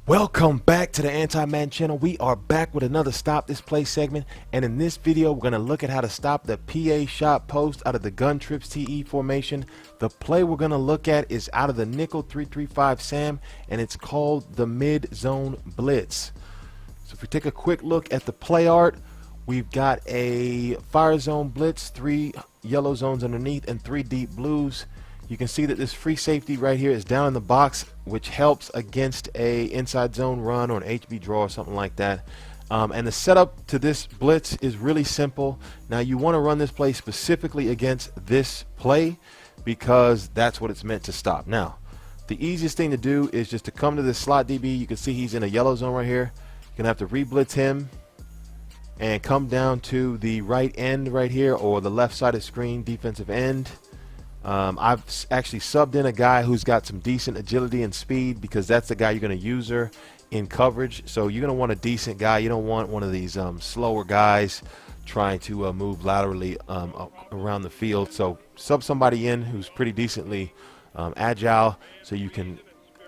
Welcome back to the Anti Madden channel. We are back with another Stop This Play segment, and in this video we're going to look at how to stop the PA shot post out of the gun trips TE formation. The play we're going to look at is out of the nickel 335 Sam, and it's called the Mid Zone Blitz. So if we take a quick look at the play art, we've got a fire zone blitz, 3 yellow zones underneath and 3 deep blues. You can see that this free safety right here is down in the box, which helps against a inside zone run or an HB draw or something like that. And the setup to this blitz is really simple. Now you want to run this play specifically against this play because that's what it's meant to stop. Now the easiest thing to do is just to come to this slot DB. You can see he's in a yellow zone right here. You're gonna have to re-blitz him and come down to the right end right here, or the left side of the screen, defensive end. I've actually subbed in a guy who's got some decent agility and speed because that's the guy you're going to use her in coverage. So you're going to want a decent guy. You don't want one of these slower guys trying to move laterally around the field. So sub somebody in who's pretty decently agile so you can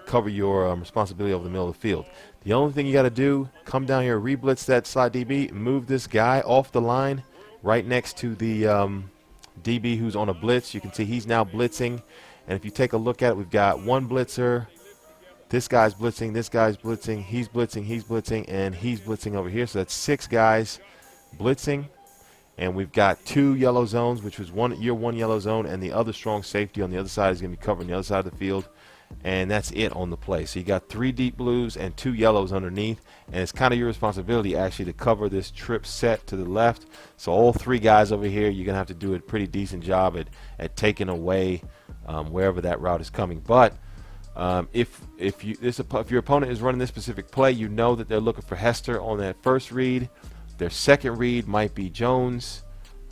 cover your responsibility over the middle of the field. The only thing you got to do, come down here, re-blitz that slot DB, move this guy off the line right next to the DB who's on a blitz. You can see he's now blitzing, and if you take a look at it, we've got one blitzer, this guy's blitzing, this guy's blitzing, he's blitzing, and he's blitzing over here. So that's 6 guys blitzing, and we've got 2 yellow zones, which was one yellow zone, and the other strong safety on the other side is going to be covering the other side of the field, and that's it on the play. So you got 3 deep blues and 2 yellows underneath, and it's kind of your responsibility actually to cover this trip set to the left. So all 3 guys over here, you're gonna have to do a pretty decent job at taking away wherever that route is coming. But if your opponent is running this specific play, you know that they're looking for Hester on that first read. Their second read might be Jones,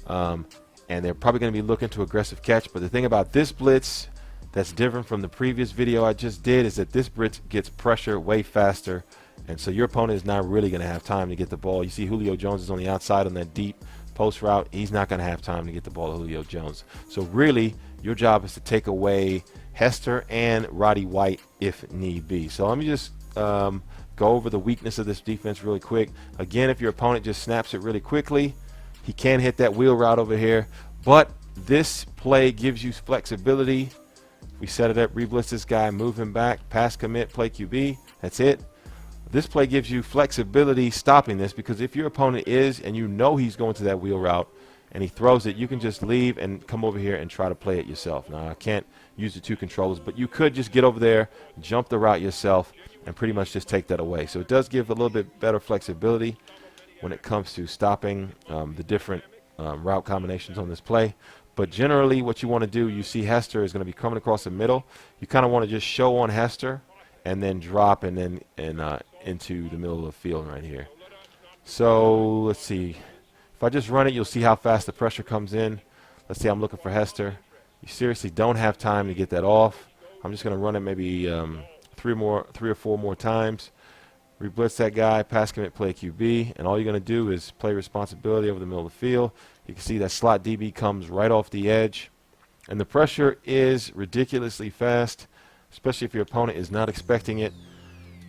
and they're probably going to be looking to aggressive catch. But the thing about this blitz that's different from the previous video I just did is that this blitz gets pressure way faster, and so your opponent is not really going to have time to get the ball. You see Julio Jones is on the outside on that deep post route. He's not going to have time to get the ball to Julio Jones. So really your job is to take away Hester and Roddy White if need be. So let me just go over the weakness of this defense really quick. Again, if your opponent just snaps it really quickly, he can hit that wheel route over here, but this play gives you flexibility. We set it up, re-blitz this guy, move him back, pass commit, play QB. That's it. This play gives you flexibility stopping this, because if your opponent is, and you know he's going to that wheel route, and he throws it, you can just leave and come over here and try to play it yourself. Now, I can't use the 2 controllers, but you could just get over there, jump the route yourself, and pretty much just take that away. So it does give a little bit better flexibility when it comes to stopping the different route combinations on this play. But generally what you want to do, you see Hester is going to be coming across the middle. You kind of want to just show on Hester and then drop and then into the middle of the field right here. So let's see. If I just run it, you'll see how fast the pressure comes in. Let's say I'm looking for Hester. You seriously don't have time to get that off. I'm just going to run it maybe 3 or 4 more times. Reblitz that guy, pass commit, play QB, and all you're going to do is play responsibility over the middle of the field. You can see that slot DB comes right off the edge, and the pressure is ridiculously fast, especially if your opponent is not expecting it.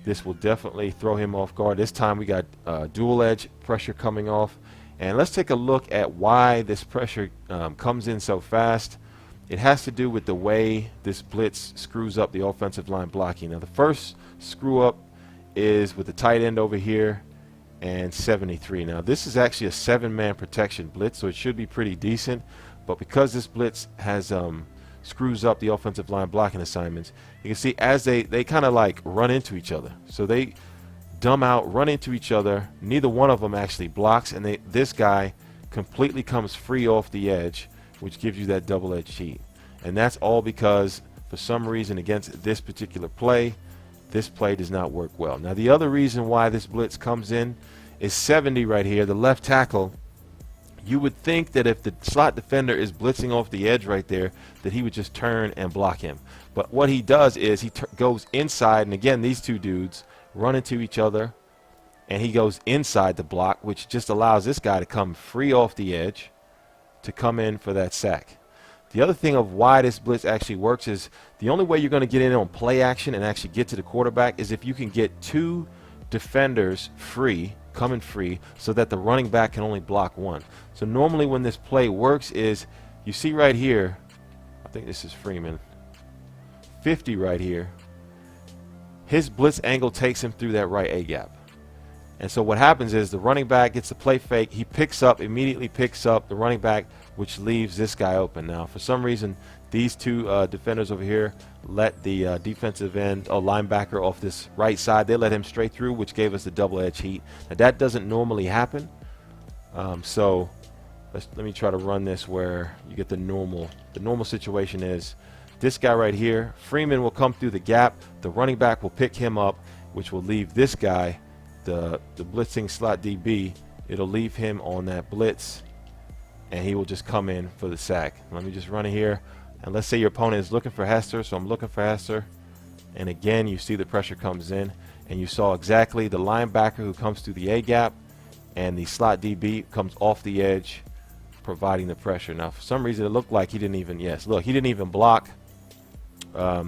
This will definitely throw him off guard. This time we got dual edge pressure coming off, and let's take a look at why this pressure comes in so fast. It has to do with the way this blitz screws up the offensive line blocking. Now the first screw up is with the tight end over here and 73. Now this is actually a 7-man protection blitz, so it should be pretty decent, but because this blitz has screws up the offensive line blocking assignments, you can see as they kind of like run into each other. So they dumb out, run into each other, neither one of them actually blocks, and this guy completely comes free off the edge, which gives you that double-edged heat. And that's all because for some reason against this particular play, this play does not work well. Now the other reason why this blitz comes in is 70 right here, the left tackle. You would think that if the slot defender is blitzing off the edge right there, that he would just turn and block him. But what he does is he goes inside, and again, these 2 dudes run into each other, and he goes inside the block, which just allows this guy to come free off the edge to come in for that sack. The other thing of why this blitz actually works is the only way you're going to get in on play action and actually get to the quarterback is if you can get 2 defenders coming free, so that the running back can only block 1. So normally when this play works is, you see right here, I think this is Freeman, 50 right here. His blitz angle takes him through that right A gap. And so what happens is the running back gets the play fake. He immediately picks up the running back, which leaves this guy open. Now, for some reason, these 2 defenders over here let the defensive end or linebacker off this right side. They let him straight through, which gave us the double-edge heat. Now, that doesn't normally happen. So let me try to run this where you get the normal. The normal situation is this guy right here. Freeman will come through the gap. The running back will pick him up, which will leave this guy, the blitzing slot DB, it'll leave him on that blitz, and he will just come in for the sack. Let me just run it here, and let's say your opponent is looking for Hester, so I'm looking for Hester, and again you see the pressure comes in, and you saw exactly the linebacker who comes through the A gap, and the slot DB comes off the edge, providing the pressure. Now for some reason it looked like he didn't even, he didn't even block. The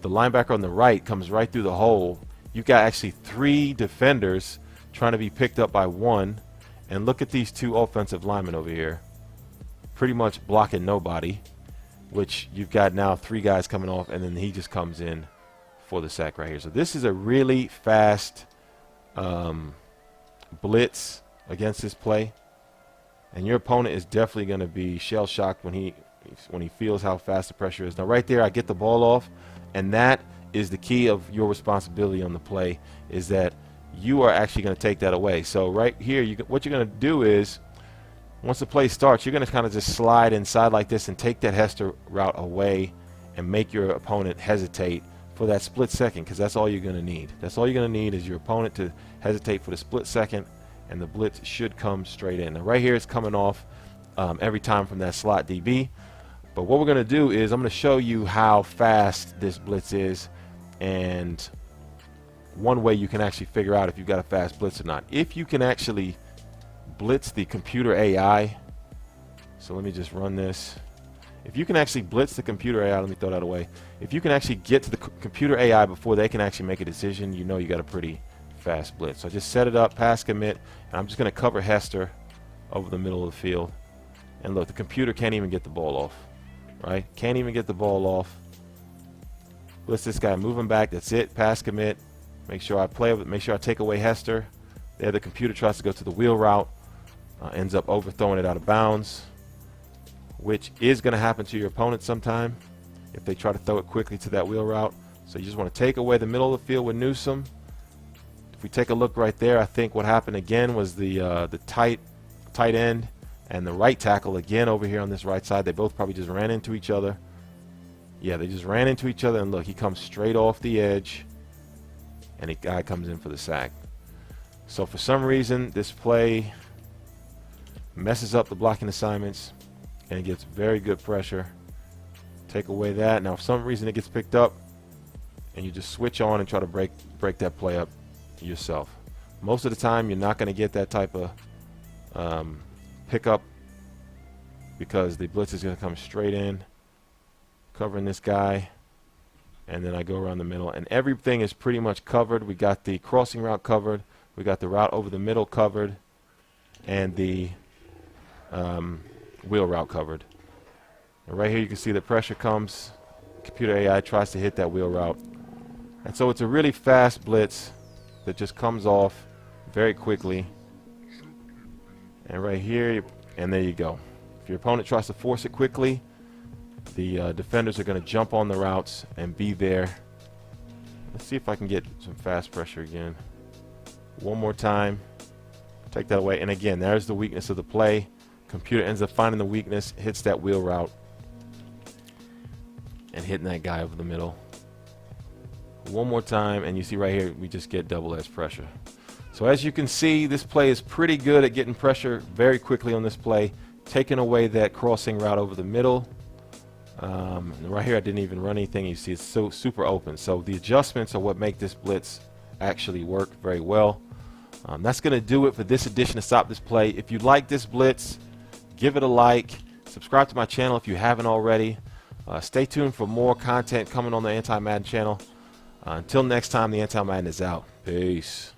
linebacker on the right comes right through the hole. You've got actually 3 defenders trying to be picked up by 1. And look at these 2 offensive linemen over here. Pretty much blocking nobody. Which you've got now 3 guys coming off, and then he just comes in for the sack right here. So this is a really fast blitz against this play. And your opponent is definitely going to be shell-shocked when he feels how fast the pressure is. Now right there I get the ball off, and that is the key of your responsibility on the play, is that you are actually going to take that away. So right here, what you're going to do is, once the play starts, you're going to kind of just slide inside like this and take that Hester route away and make your opponent hesitate for that split second, because that's all you're going to need. That's all you're going to need is your opponent to hesitate for the split second, and the blitz should come straight in. Now right here it's coming off every time from that slot DB. But what we're going to do is I'm going to show you how fast this blitz is, and one way you can actually figure out if you've got a fast blitz or not. If you can actually blitz the computer AI, so let me just run this. If you can actually blitz the computer AI, let me throw that away. If you can actually get to the computer AI before they can actually make a decision, you know you got a pretty fast blitz. So I just set it up, pass commit, and I'm just going to cover Hester over the middle of the field. And look, the computer can't even get the ball off. Right? Can't even get the ball off. Blitz this guy, move him back. That's it. Pass commit. Make sure I play with it. Make sure I take away Hester. There, the computer tries to go to the wheel route. Ends up overthrowing it out of bounds, which is going to happen to your opponent sometime if they try to throw it quickly to that wheel route. So you just want to take away the middle of the field with Newsome. If we take a look right there, I think what happened again was the tight end and the right tackle again over here on this right side. They both probably just ran into each other. Yeah, they just ran into each other, and look, he comes straight off the edge, and the guy comes in for the sack. So for some reason, this play messes up the blocking assignments, and it gets very good pressure. Take away that. Now, for some reason, it gets picked up, and you just switch on and try to break that play up yourself. Most of the time, you're not going to get that type of pickup, because the blitz is going to come straight in, covering this guy, and then I go around the middle, and everything is pretty much covered. We got the crossing route covered, we got the route over the middle covered, and the wheel route covered. And right here you can see the pressure comes, computer AI tries to hit that wheel route, and so it's a really fast blitz that just comes off very quickly. And right here, and there you go. If your opponent tries to force it quickly, the defenders are going to jump on the routes and be there. Let's see if I can get some fast pressure again. One more time. Take that away. And again, there's the weakness of the play. Computer ends up finding the weakness, hits that wheel route, and hitting that guy over the middle. One more time, and you see right here, we just get double-edge pressure. So as you can see, this play is pretty good at getting pressure very quickly on this play, taking away that crossing route over the middle. Right here I didn't even run anything. You see it's so super open. So the adjustments are what make this blitz actually work very well. That's going to do it for this edition of Stop This Play. If you like this blitz, give it a like, Subscribe to my channel if you haven't already. Stay tuned for more content coming on the Anti Madden channel. Until next time, the Anti Madden is out. Peace.